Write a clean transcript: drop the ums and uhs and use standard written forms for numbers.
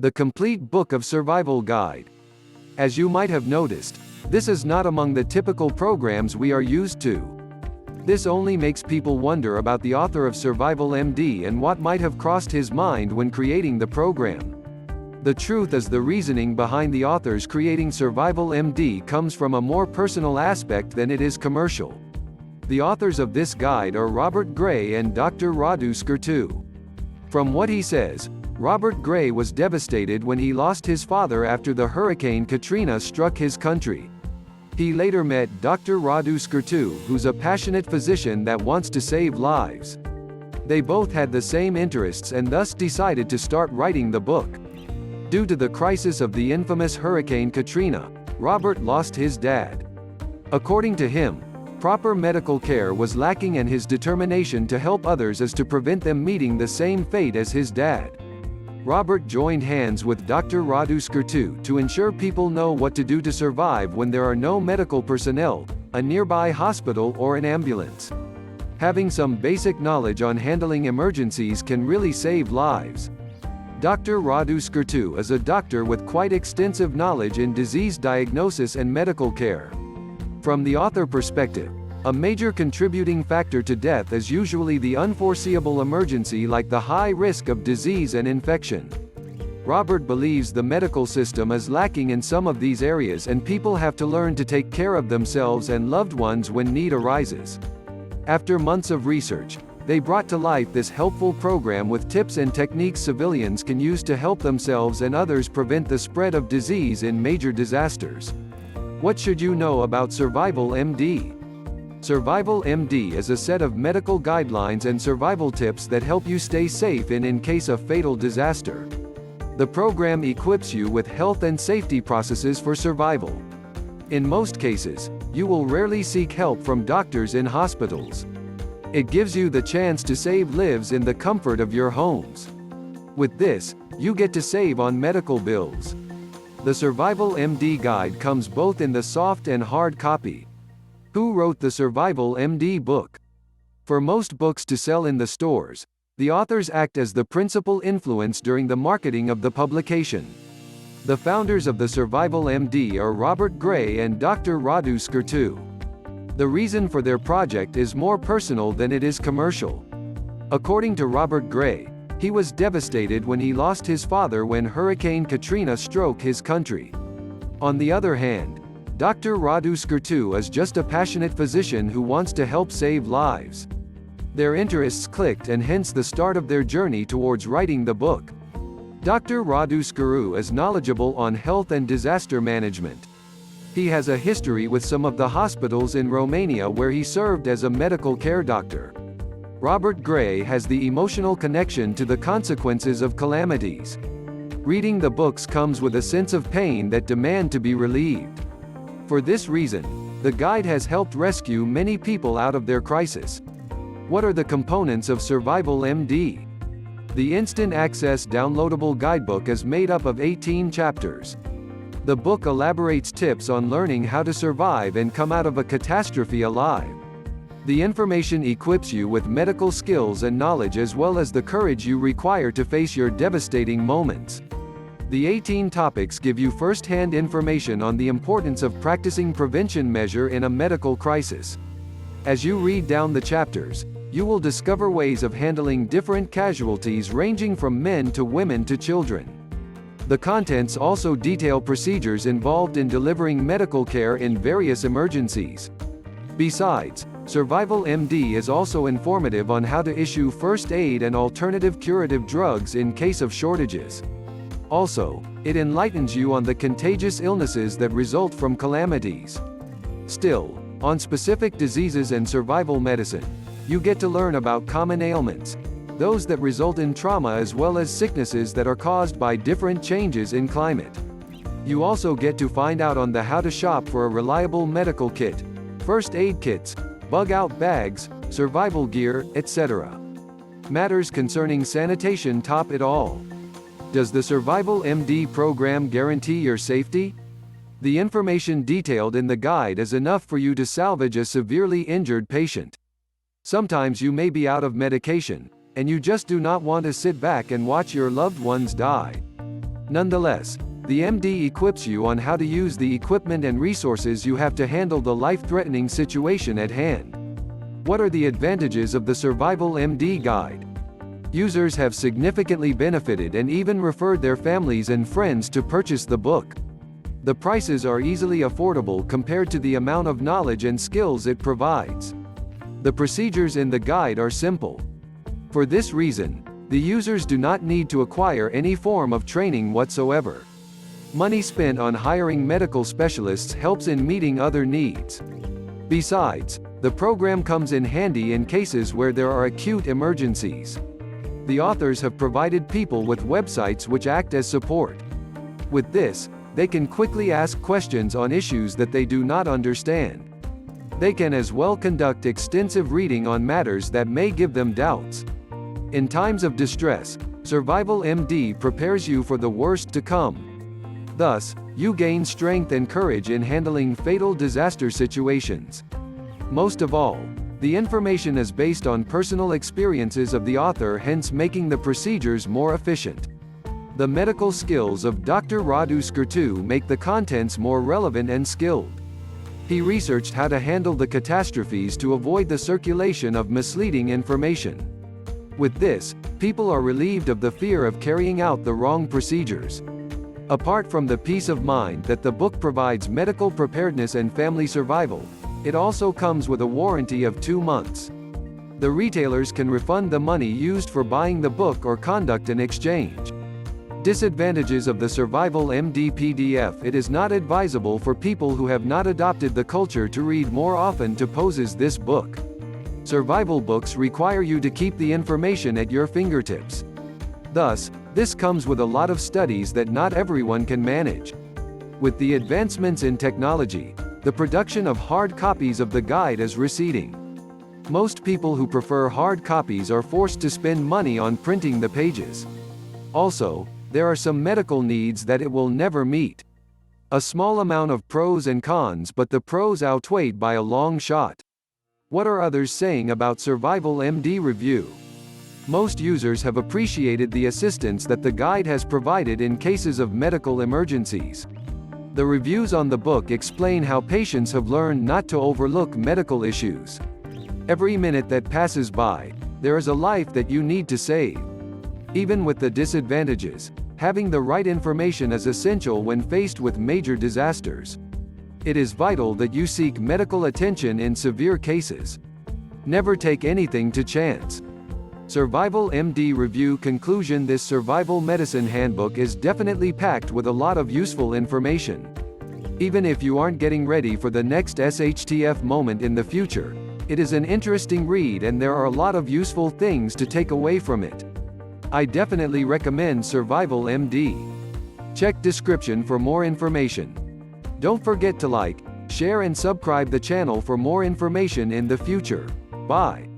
The Complete Book of Survival Guide. As you might have noticed, this is not among the typical programs we are used to. This only makes people wonder about the author of Survival MD and what might have crossed his mind when creating the program. The truth is, the reasoning behind the authors creating Survival MD comes from a more personal aspect than it is commercial. The authors of this guide are Robert Gray and Dr. Radu Scurtu. From what he says, Robert Gray was devastated when he lost his father after the Hurricane Katrina struck his country. He later met Dr. Radu Scurtu, who's a passionate physician that wants to save lives. They both had the same interests and thus decided to start writing the book. Due to the crisis of the infamous Hurricane Katrina, Robert lost his dad. According to him, proper medical care was lacking, and his determination to help others is to prevent them meeting the same fate as his dad. Robert joined hands with Dr. Radu Scurtu to ensure people know what to do to survive when there are no medical personnel, a nearby hospital or an ambulance. Having some basic knowledge on handling emergencies can really save lives. Dr. Radu Scurtu is a doctor with quite extensive knowledge in disease diagnosis and medical care. From the author perspective, a major contributing factor to death is usually the unforeseeable emergency, like the high risk of disease and infection. Robert believes the medical system is lacking in some of these areas, and people have to learn to take care of themselves and loved ones when need arises. After months of research, they brought to life this helpful program with tips and techniques civilians can use to help themselves and others prevent the spread of disease in major disasters. What should you know about Survival MD? Survival MD is a set of medical guidelines and survival tips that help you stay safe in case of fatal disaster. The program equips you with health and safety processes for survival. In most cases, you will rarely seek help from doctors in hospitals. It gives you the chance to save lives in the comfort of your homes. With this, you get to save on medical bills. The Survival MD guide comes both in the soft and hard copy. Who wrote the Survival MD book? For most books to sell in the stores, the authors act as the principal influence during the marketing of the publication. The founders of the Survival MD are Robert Gray and Dr. Radu Scurtu. The reason for their project is more personal than it is commercial. According to Robert Gray, he was devastated when he lost his father when Hurricane Katrina struck his country. On the other hand, Dr. Radu Scurtu is just a passionate physician who wants to help save lives. Their interests clicked, and hence the start of their journey towards writing the book. Dr. Radu Scurtu is knowledgeable on health and disaster management. He has a history with some of the hospitals in Romania where he served as a medical care doctor. Robert Gray has the emotional connection to the consequences of calamities. Reading the books comes with a sense of pain that demand to be relieved. For this reason, the guide has helped rescue many people out of their crisis. What are the components of Survival MD? The instant access downloadable guidebook is made up of 18 chapters. The book elaborates tips on learning how to survive and come out of a catastrophe alive. The information equips you with medical skills and knowledge, as well as the courage you require to face your devastating moments. The 18 topics give you first-hand information on the importance of practicing prevention measures in a medical crisis. As you read down the chapters, you will discover ways of handling different casualties ranging from men to women to children. The contents also detail procedures involved in delivering medical care in various emergencies. Besides, Survival MD is also informative on how to issue first aid and alternative curative drugs in case of shortages. Also, it enlightens you on the contagious illnesses that result from calamities. Still, on specific diseases and survival medicine, you get to learn about common ailments, those that result in trauma, as well as sicknesses that are caused by different changes in climate. You also get to find out on the how to shop for a reliable medical kit, first aid kits, bug-out bags, survival gear, etc. Matters concerning sanitation top it all. Does the Survival MD program guarantee your safety? The information detailed in the guide is enough for you to salvage a severely injured patient. Sometimes you may be out of medication, and you just do not want to sit back and watch your loved ones die. Nonetheless, the MD equips you on how to use the equipment and resources you have to handle the life-threatening situation at hand. What are the advantages of the Survival MD Guide? Users have significantly benefited and even referred their families and friends to purchase the book. The prices are easily affordable compared to the amount of knowledge and skills it provides. The procedures in the guide are simple. For this reason, the users do not need to acquire any form of training whatsoever. Money spent on hiring medical specialists helps in meeting other needs. Besides, the program comes in handy in cases where there are acute emergencies. The authors have provided people with websites which act as support. With this, they can quickly ask questions on issues that they do not understand. They can as well conduct extensive reading on matters that may give them doubts. In times of distress, Survival MD prepares you for the worst to come. Thus, you gain strength and courage in handling fatal disaster situations. Most of all, the information is based on personal experiences of the author, hence making the procedures more efficient. The medical skills of Dr. Radu Scurtu make the contents more relevant and skilled. He researched how to handle the catastrophes to avoid the circulation of misleading information. With this, people are relieved of the fear of carrying out the wrong procedures. Apart from the peace of mind that the book provides medical preparedness and family survival, it also comes with a warranty of 2 months. The retailers can refund the money used for buying the book or conduct an exchange. Disadvantages of the Survival MD PDF: it is not advisable for people who have not adopted the culture to read more often to poses this book. Survival books require you to keep the information at your fingertips. Thus, this comes with a lot of studies that not everyone can manage. With the advancements in technology, the production of hard copies of the guide is receding. Most people who prefer hard copies are forced to spend money on printing the pages. Also, there are some medical needs that it will never meet. A small amount of pros and cons, but the pros outweighed by a long shot. What are others saying about Survival MD review? Most users have appreciated the assistance that the guide has provided in cases of medical emergencies. The reviews on the book explain how patients have learned not to overlook medical issues. Every minute that passes by, there is a life that you need to save. Even with the disadvantages, having the right information is essential when faced with major disasters. It is vital that you seek medical attention in severe cases. Never take anything to chance. Survival MD Review Conclusion: this survival medicine handbook is definitely packed with a lot of useful information. Even if you aren't getting ready for the next SHTF moment in the future, it is an interesting read and there are a lot of useful things to take away from it. I definitely recommend Survival MD. Check description for more information. Don't forget to like, share and subscribe the channel for more information in the future. Bye.